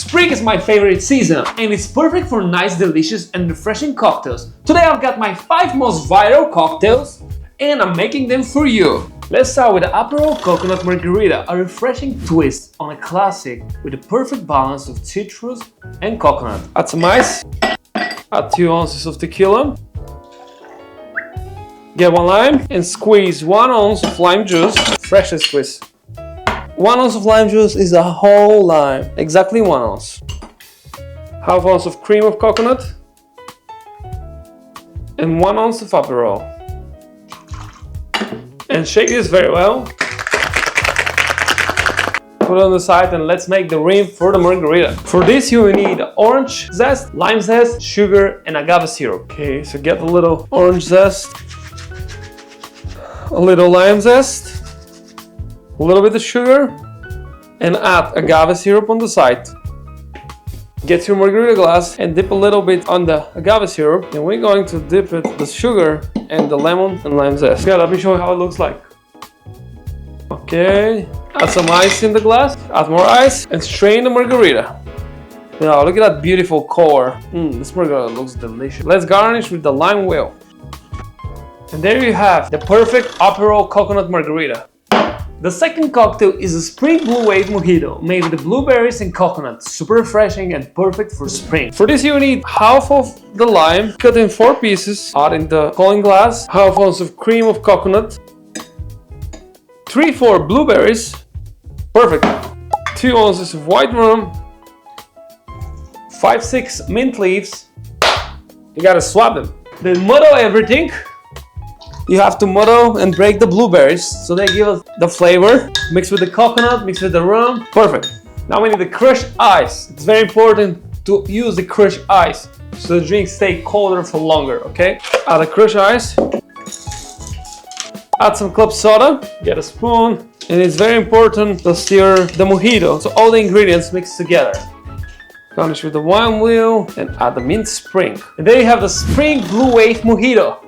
Spring is my favorite season and it's perfect for nice, delicious and refreshing cocktails. Today I've got my 5 most viral cocktails and I'm making them for you. Let's start with the Aperol Coconut Margarita, a refreshing twist on a classic with a perfect balance of citrus and coconut. Add some ice, add 2 ounces of tequila, get 1 lime and squeeze 1 ounce of lime juice, freshly squeezed. 1 ounce of lime juice is a whole lime, exactly 1 ounce. Half ounce of cream of coconut and 1 ounce of Aperol. And shake this very well. Put it on the side and let's make the rim for the margarita. For this you will need orange zest, lime zest, sugar and agave syrup. Okay, so get a little orange zest, a little lime zest, a little bit of sugar and add agave syrup on the side. Get your margarita glass and dip a little bit on the agave syrup and we're going to dip it the sugar and the lemon and lime zest. Yeah, let me show you how it looks like. Okay, add some ice in the glass, add more ice and strain the margarita. Now look at that beautiful color. This margarita looks delicious. Let's garnish with the lime wheel. And there you have the perfect Aperol Coconut Margarita. The second cocktail is a spring blue wave mojito made with the blueberries and coconut, super refreshing and perfect for spring. For this you need half of the lime cut in 4 pieces, add in the cooling glass, half ounce of cream of coconut, 3-4 blueberries, perfect, 2 ounces of white rum, 5-6 mint leaves. You gotta swap them. Then motto everything. You have to motto and break the blueberries so they give us the flavor. Mix with the coconut, mix with the rum. Perfect. Now we need the crushed ice. It's very important to use the crushed ice so the drinks stay colder for longer, okay? Add the crushed ice. Add some club soda. Get a spoon. And it's very important to stir the mojito so all the ingredients mix together. Garnish with the wine wheel and add the mint spring. And there you have the spring blue wave mojito.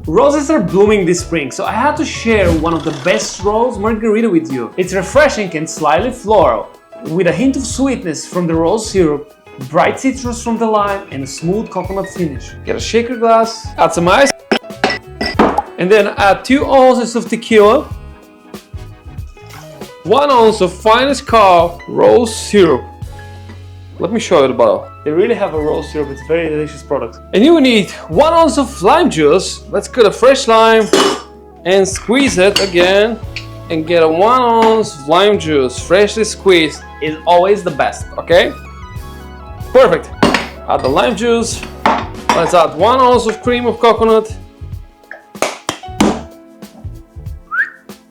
Roses are blooming this spring, so I had to share one of the best rose margarita with you. It's refreshing and slightly floral, with a hint of sweetness from the rose syrup, bright citrus from the lime, and a smooth coconut finish. Get a shaker glass, add some ice, and then add 2 ounces of tequila, 1 ounce of finest carved rose syrup. Let me show you the bottle. They really have a rose syrup, it's a very delicious product. And you need 1 ounce of lime juice. Let's cut a fresh lime and squeeze it again and get a 1 ounce of lime juice. Freshly squeezed is always the best, okay? Perfect. Add the lime juice. Let's add 1 ounce of cream of coconut.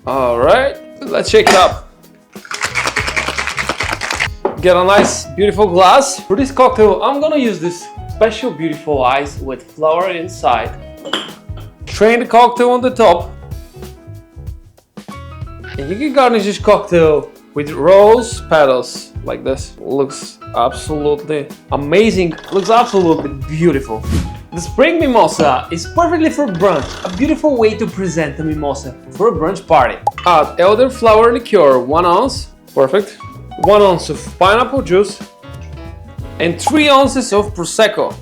All right, let's shake it up. Get a nice beautiful glass. For this cocktail I'm gonna use this special beautiful ice with flower inside. Strain the cocktail on the top. And you can garnish this cocktail with rose petals like this. Looks absolutely amazing. Looks absolutely beautiful. The spring mimosa is perfectly for brunch. A beautiful way to present a mimosa for a brunch party. Add elderflower liqueur 1 ounce. Perfect. 1 ounce of pineapple juice and 3 ounces of Prosecco.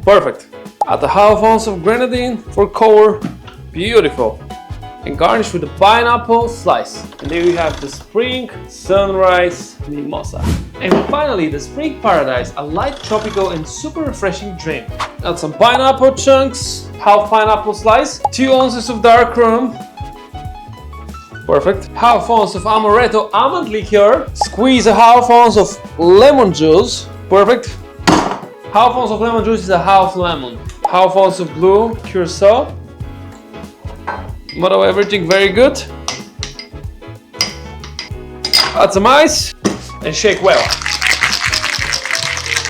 Perfect. Add a half ounce of grenadine for color. Beautiful. And garnish with the pineapple slice. And there you have the spring sunrise mimosa. And finally the spring paradise, a light tropical and super refreshing drink. Add some pineapple chunks, half pineapple slice, 2 ounces of dark rum. Perfect. Half ounce of amaretto almond liqueur. Squeeze a half ounce of lemon juice. Perfect. Half ounce of lemon juice is a half lemon. Half ounce of blue curaçao. Motto everything very good. Add some ice and shake well.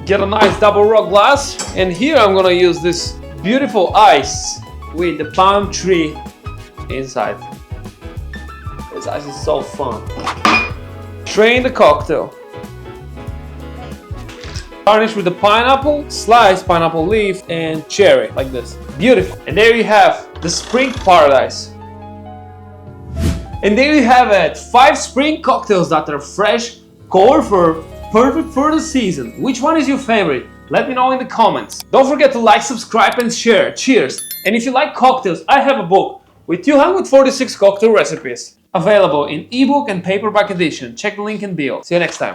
Get a nice double rock glass. And here I'm gonna use this beautiful ice with the palm tree inside. This ice is so fun. Strain the cocktail. Garnish with the pineapple, sliced pineapple leaf, and cherry, like this. Beautiful. And there you have the spring paradise. And there you have it. 5 spring cocktails that are fresh, Color for perfect for the season. Which one is your favorite? Let me know in the comments. Don't forget to like, subscribe and share. Cheers! And if you like cocktails, I have a book with 246 cocktail recipes. Available in ebook and paperback edition. Check the link in bio. See you next time.